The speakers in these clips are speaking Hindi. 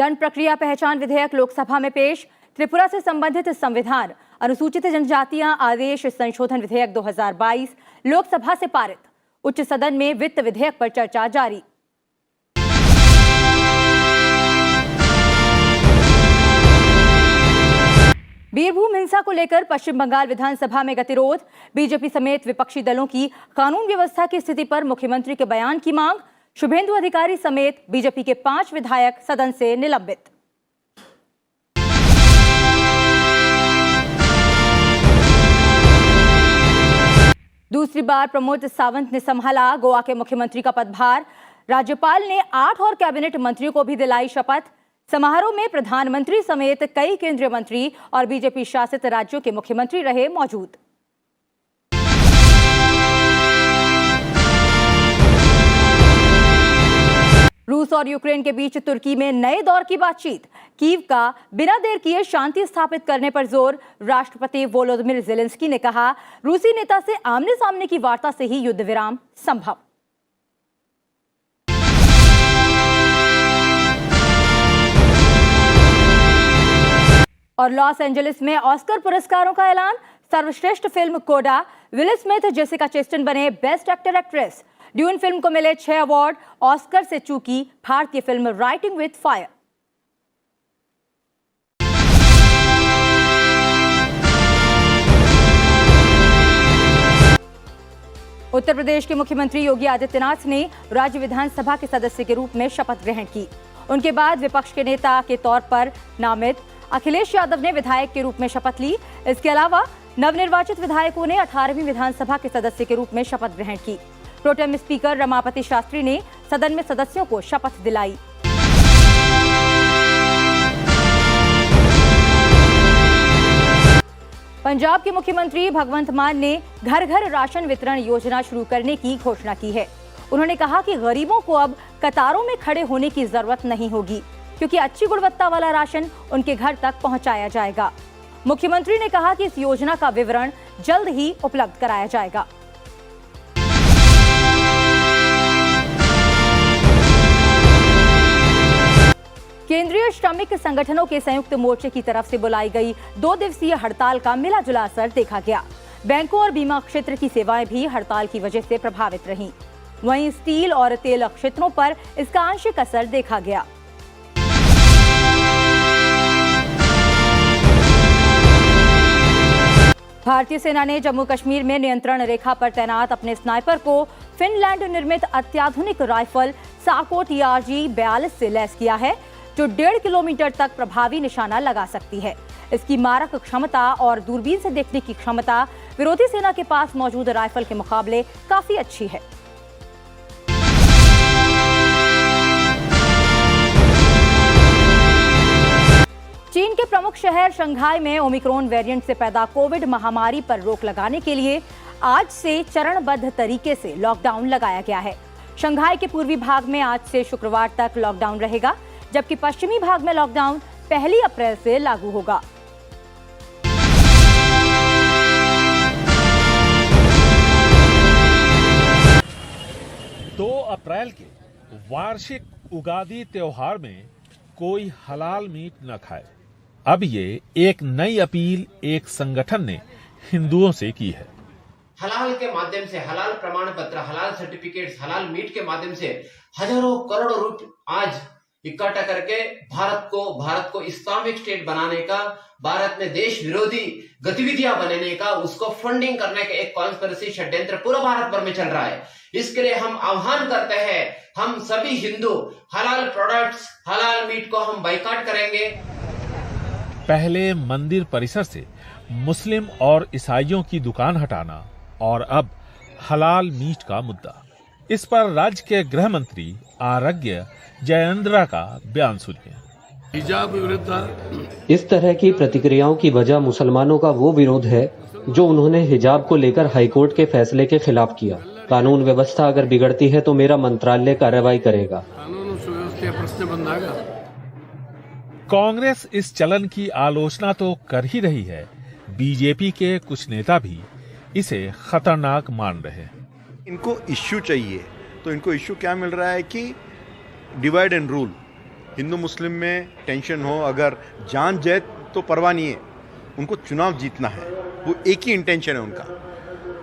दंड प्रक्रिया पहचान विधेयक लोकसभा में पेश। त्रिपुरा से संबंधित संविधान अनुसूचित जनजातियां आदेश संशोधन विधेयक 2022 लोकसभा से पारित। उच्च सदन में वित्त विधेयक पर चर्चा जारी। बीरभूम हिंसा को लेकर पश्चिम बंगाल विधानसभा में गतिरोध। बीजेपी समेत विपक्षी दलों की कानून व्यवस्था की स्थिति पर मुख्यमंत्री के बयान की मांग। शुभेंदु अधिकारी समेत बीजेपी के 5 विधायक सदन से निलंबित। दूसरी बार प्रमोद सावंत ने संभाला गोवा के मुख्यमंत्री का पदभार। राज्यपाल ने 8 और कैबिनेट मंत्रियों को भी दिलाई शपथ। समारोह में प्रधानमंत्री समेत कई केंद्रीय मंत्री और बीजेपी शासित राज्यों के मुख्यमंत्री रहे मौजूद। रूस और यूक्रेन के बीच तुर्की में नए दौर की बातचीत। कीव का बिना देर किए शांति स्थापित करने पर जोर। राष्ट्रपति वोलोदिमिर ज़ेलेंस्की ने कहा, रूसी नेता से आमने सामने की वार्ता से ही युद्ध विराम संभव। और लॉस एंजलिस में ऑस्कर पुरस्कारों का ऐलान। सर्वश्रेष्ठ फिल्म कोडा, विल स्मिथ, जेसिका चेस्टन बने best actor actress. Dune film को मिले 6 अवार्ड। ऑस्कर से चूकी भारतीय film writing with fire. Uttar Pradesh के मुख्यमंत्री योगी आदित्यनाथ ने राज्य विधानसभा के सदस्य के रूप में शपथ ग्रहण की। उनके बाद विपक्ष के नेता के तौर पर नामित अखिलेश यादव ने विधायक के रूप में शपथ ली। इसके अलावा नवनिर्वाचित विधायकों ने 18वीं विधानसभा के सदस्य के रूप में शपथ ग्रहण की। प्रोटेम स्पीकर रमापति शास्त्री ने सदन में सदस्यों को शपथ दिलाई। पंजाब के मुख्यमंत्री भगवंत मान ने घर घर राशन वितरण योजना शुरू करने की घोषणा की है। उन्होंने कहा कि गरीबों को अब कतारों में खड़े होने की जरूरत नहीं होगी, क्योंकि अच्छी गुणवत्ता वाला राशन उनके घर तक पहुंचाया जाएगा। मुख्यमंत्री ने कहा कि इस योजना का विवरण जल्द ही उपलब्ध कराया जाएगा। केंद्रीय श्रमिक संगठनों के संयुक्त मोर्चे की तरफ से बुलाई गई 2 दिवसीय हड़ताल का मिला जुला असर देखा गया। बैंकों और बीमा क्षेत्र की सेवाएं भी हड़ताल की वजह से प्रभावित रहीं। वहीं स्टील और तेल क्षेत्रों पर इसका आंशिक असर देखा गया। भारतीय सेना ने जम्मू कश्मीर में नियंत्रण रेखा पर तैनात अपने स्नाइपर को फिनलैंड निर्मित अत्याधुनिक राइफल साको TRG 42 से लैस किया है, जो 1.5 किलोमीटर तक प्रभावी निशाना लगा सकती है। इसकी मारक क्षमता और दूरबीन से देखने की क्षमता विरोधी सेना के पास मौजूद राइफल के मुकाबले काफी अच्छी है। चीन के प्रमुख शहर शंघाई में ओमिक्रॉन वेरिएंट से पैदा कोविड महामारी पर रोक लगाने के लिए आज से चरणबद्ध तरीके से लॉकडाउन लगाया गया है। शंघाई के पूर्वी भाग में आज से शुक्रवार तक लॉकडाउन रहेगा, जबकि पश्चिमी भाग में लॉकडाउन 1 अप्रैल से लागू होगा। दो अप्रैल के वार्षिक उगादी त्योहार में कोई हलाल मीट न खाए। अब ये एक नई अपील एक संगठन ने हिंदुओं से की है। हलाल के माध्यम से, हलाल प्रमाण पत्र, हलाल सर्टिफिकेट्स, हलाल मीट के माध्यम से हजारों करोड़ों रुपए आज इकट्ठा करके भारत को इस्लामिक स्टेट बनाने का, भारत में देश विरोधी गतिविधियां बनाने का, उसको फंडिंग करने का एक कॉन्स्पिरेसी षड्यंत्र पूरा भारत भर में चल रहा है। इसके लिए हम आह्वान करते हैं, हम सभी हिंदू हलाल प्रोडक्ट्स, हलाल मीट को हम बाइकाट करेंगे। पहले मंदिर परिसर से मुस्लिम और ईसाइयों की दुकान हटाना और अब हलाल मीट का मुद्दा। इस पर राज्य के गृह मंत्री आरोग्य जयेंद्रा का बयान सुनिए। हिजाब विरुद्ध इस तरह की प्रतिक्रियाओं की वजह मुसलमानों का वो विरोध है जो उन्होंने हिजाब को लेकर हाईकोर्ट के फैसले के खिलाफ किया। कानून व्यवस्था अगर बिगड़ती है तो मेरा मंत्रालय कार्रवाई करेगा। कानून सुव्यवस्था प्रश्न बंधागा। कांग्रेस इस चलन की आलोचना तो कर ही रही है, बीजेपी के कुछ नेता भी इसे खतरनाक मान रहे हैं। इनको इश्यू चाहिए, तो इनको इश्यू क्या मिल रहा है कि डिवाइड एंड रूल, हिंदू मुस्लिम में टेंशन हो, अगर जान जाए तो परवाह नहीं है, उनको चुनाव जीतना है, वो एक ही इंटेंशन है उनका।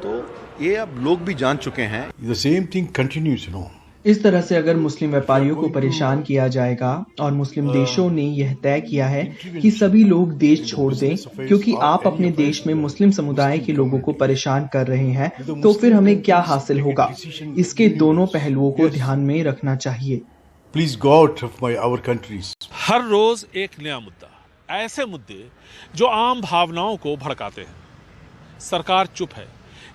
तो ये अब लोग भी जान चुके हैं। The same thing continues, you know. इस तरह से अगर मुस्लिम व्यापारियों को परेशान किया जाएगा और मुस्लिम देशों ने यह तय किया है कि सभी लोग देश छोड़ दें क्योंकि आप अपने देश में मुस्लिम समुदाय के लोगों को परेशान कर रहे हैं, तो फिर हमें क्या हासिल होगा? इसके दोनों पहलुओं को ध्यान में रखना चाहिए। Please go out of our countries. हर रोज एक नया मुद्दा, ऐसे मुद्दे जो आम भावनाओं को भड़काते हैं। सरकार चुप है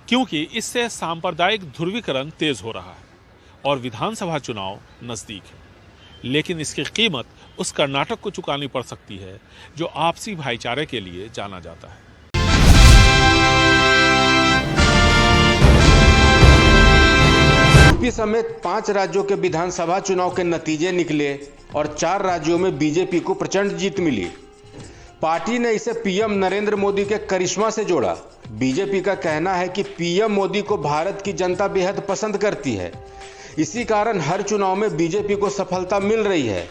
क्योंकि इससे सांप्रदायिक ध्रुवीकरण तेज हो रहा है और विधानसभा चुनाव नजदीक है। लेकिन इसकी कीमत उस कर्नाटक को चुकानी पड़ सकती है जो आपसी भाईचारे के लिए जाना जाता है। यूपी समेत 5 राज्यों के विधानसभा चुनाव के नतीजे निकले और 4 राज्यों में बीजेपी को प्रचंड जीत मिली। पार्टी ने इसे पीएम नरेंद्र मोदी के करिश्मा से जोड़ा। बीजेपी का कहना है कि पीएम मोदी को भारत की जनता बेहद पसंद करती है, इसी कारण हर चुनाव में बीजेपी को सफलता मिल रही है।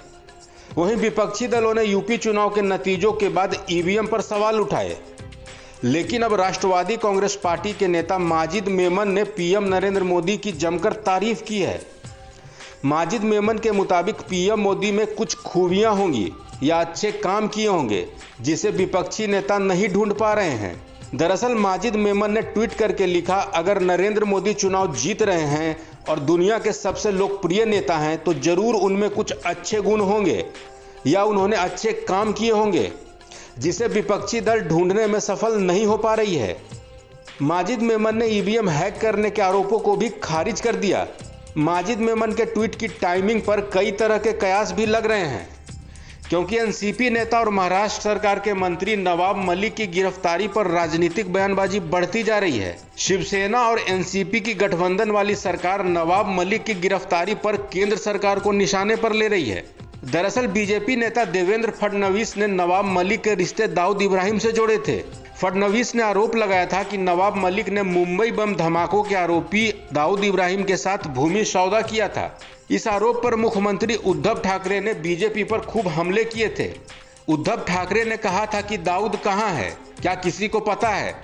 वहीं विपक्षी दलों ने यूपी चुनाव के नतीजों के बाद ईवीएम पर सवाल उठाए, लेकिन अब राष्ट्रवादी कांग्रेस पार्टी के नेता माजिद मेमन ने पीएम नरेंद्र मोदी की जमकर तारीफ की है। माजिद मेमन के मुताबिक पीएम मोदी में कुछ खूबियां होंगी या अच्छे काम किए होंगे जिसे विपक्षी नेता नहीं ढूंढ पा रहे हैं। दरअसल माजिद मेमन ने ट्वीट करके लिखा, अगर नरेंद्र मोदी चुनाव जीत रहे हैं और दुनिया के सबसे लोकप्रिय नेता हैं तो जरूर उनमें कुछ अच्छे गुण होंगे या उन्होंने अच्छे काम किए होंगे जिसे विपक्षी दल ढूंढने में सफल नहीं हो पा रही है। माजिद मेमन ने ईवीएम हैक करने के आरोपों को भी खारिज कर दिया। माजिद मेमन के ट्वीट की टाइमिंग पर कई तरह के कयास भी लग रहे हैं, क्योंकि एनसीपी नेता और महाराष्ट्र सरकार के मंत्री नवाब मलिक की गिरफ्तारी पर राजनीतिक बयानबाजी बढ़ती जा रही है। शिवसेना और एनसीपी की गठबंधन वाली सरकार नवाब मलिक की गिरफ्तारी पर केंद्र सरकार को निशाने पर ले रही है। दरअसल बीजेपी नेता देवेंद्र फडणवीस ने नवाब मलिक के रिश्ते दाऊद इब्राहिम से जोड़े थे। फडणवीस ने आरोप लगाया था कि नवाब मलिक ने मुंबई बम धमाकों के आरोपी दाऊद इब्राहिम के साथ भूमि सौदा किया था। इस आरोप पर मुख्यमंत्री उद्धव ठाकरे ने बीजेपी पर खूब हमले किए थे। उद्धव ठाकरे ने कहा था कि दाऊद कहां है, क्या किसी को पता है?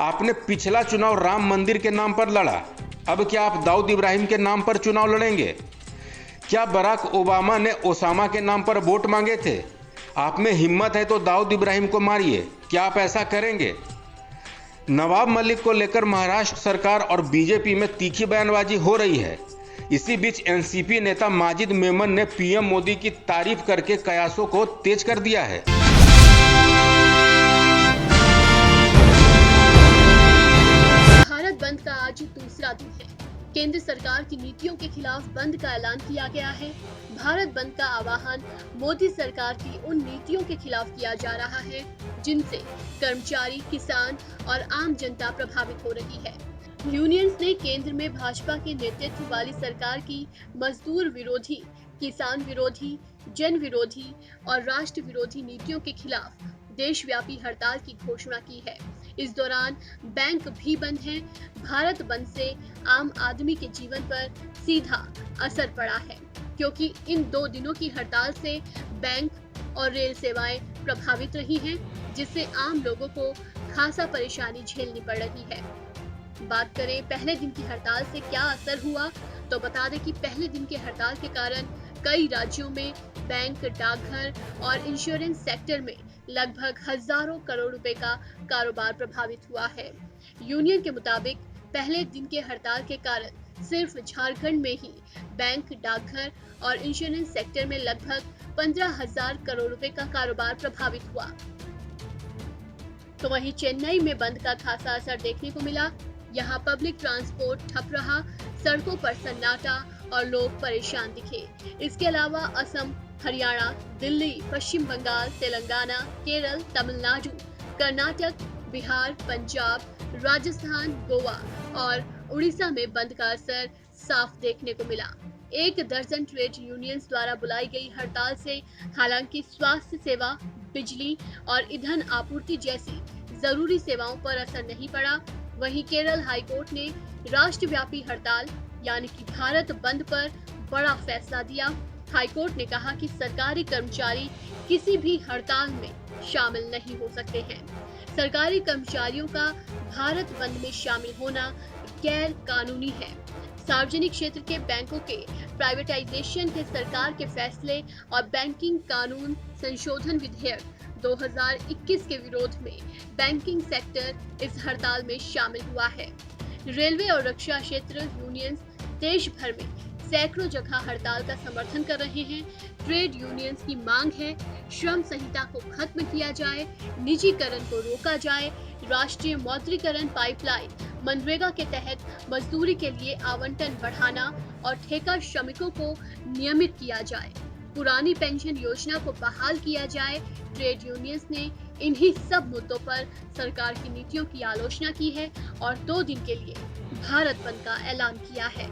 आपने पिछला चुनाव राम मंदिर के नाम पर लड़ा, अब क्या आप दाऊद इब्राहिम के नाम पर चुनाव लड़ेंगे? क्या बराक ओबामा ने ओसामा के नाम पर वोट मांगे थे? आप में हिम्मत है तो दाऊद इब्राहिम को मारिए, क्या आप ऐसा करेंगे? नवाब मलिक को लेकर महाराष्ट्र सरकार और बीजेपी में तीखी बयानबाजी हो रही है। इसी बीच एनसीपी नेता माजिद मेमन ने पीएम मोदी की तारीफ करके कयासों को तेज कर दिया है। भारत बंद का आज दूसरा दिन है। केंद्र सरकार की नीतियों के खिलाफ बंद का ऐलान किया गया है। भारत बंद का आह्वान मोदी सरकार की उन नीतियों के खिलाफ किया जा रहा है जिनसे कर्मचारी, किसान और आम जनता प्रभावित हो रही है। यूनियंस ने केंद्र में भाजपा के नेतृत्व वाली सरकार की मजदूर विरोधी, किसान विरोधी, जन विरोधी और राष्ट्र विरोधी नीतियों के खिलाफ देशव्यापी हड़ताल की घोषणा की है। इस दौरान बैंक भी बंद हैं। भारत बंद से आम आदमी के जीवन पर सीधा असर पड़ा है, क्योंकि इन 2 दिनों की हड़ताल से बैंक और रेल सेवाएं प्रभावित रही हैं, जिससे आम लोगों को खासा परेशानी झेलनी पड़ रही है। बात करें पहले दिन की हड़ताल से क्या असर हुआ, तो बता दें कि पहले दिन के हड़ताल के कारण कई राज्यों में बैंक, डाकघर और इंश्योरेंस सेक्टर में लगभग हजारों करोड़ रुपए का कारोबार प्रभावित हुआ है। यूनियन के मुताबिक पहले दिन के हड़ताल के कारण सिर्फ झारखंड में ही बैंक, डाकघर और इंश्योरेंस सेक्टर में लगभग 15,000 करोड़ रुपए का कारोबार प्रभावित हुआ। तो वहीं चेन्नई में बंद का खासा असर देखने को मिला। यहाँ पब्लिक ट्रांसपोर्ट ठप रहा, सड़कों पर सन्नाटा और लोग परेशान दिखे। इसके अलावा असम, हरियाणा, दिल्ली, पश्चिम बंगाल, तेलंगाना, केरल, तमिलनाडु, कर्नाटक, बिहार, पंजाब, राजस्थान, गोवा और उड़ीसा में बंद का असर साफ देखने को मिला। 1 दर्जन ट्रेड यूनियंस द्वारा बुलाई गई हड़ताल से हालांकि स्वास्थ्य सेवा, बिजली और ईंधन आपूर्ति जैसी जरूरी सेवाओं पर असर नहीं पड़ा। वहीं केरल हाईकोर्ट ने राष्ट्रव्यापी हड़ताल यानी कि भारत बंद पर बड़ा फैसला दिया। हाईकोर्ट ने कहा कि सरकारी कर्मचारी किसी भी हड़ताल में शामिल नहीं हो सकते हैं। सरकारी कर्मचारियों का भारत बंद में शामिल होना गैर कानूनी है। सार्वजनिक क्षेत्र के बैंकों के प्राइवेटाइजेशन के सरकार के फैसले और बैंकिंग कानून संशोधन विधेयक 2021 के विरोध में बैंकिंग सेक्टर इस हड़ताल में शामिल हुआ है। रेलवे और रक्षा क्षेत्र यूनियंस देश भर में सैकड़ों जगह हड़ताल का समर्थन कर रहे हैं। ट्रेड यूनियंस की मांग है श्रम संहिता को खत्म किया जाए, निजीकरण को रोका जाए, राष्ट्रीय मौद्रीकरण पाइपलाइन मनरेगा के तहत मजदूरी के लिए आवंटन बढ़ाना और ठेका श्रमिकों को नियमित किया जाए, पुरानी पेंशन योजना को बहाल किया जाए। ट्रेड यूनियंस ने इन्हीं सब मुद्दों पर सरकार की नीतियों की आलोचना की है और 2 दिन के लिए भारत बंद का ऐलान किया है।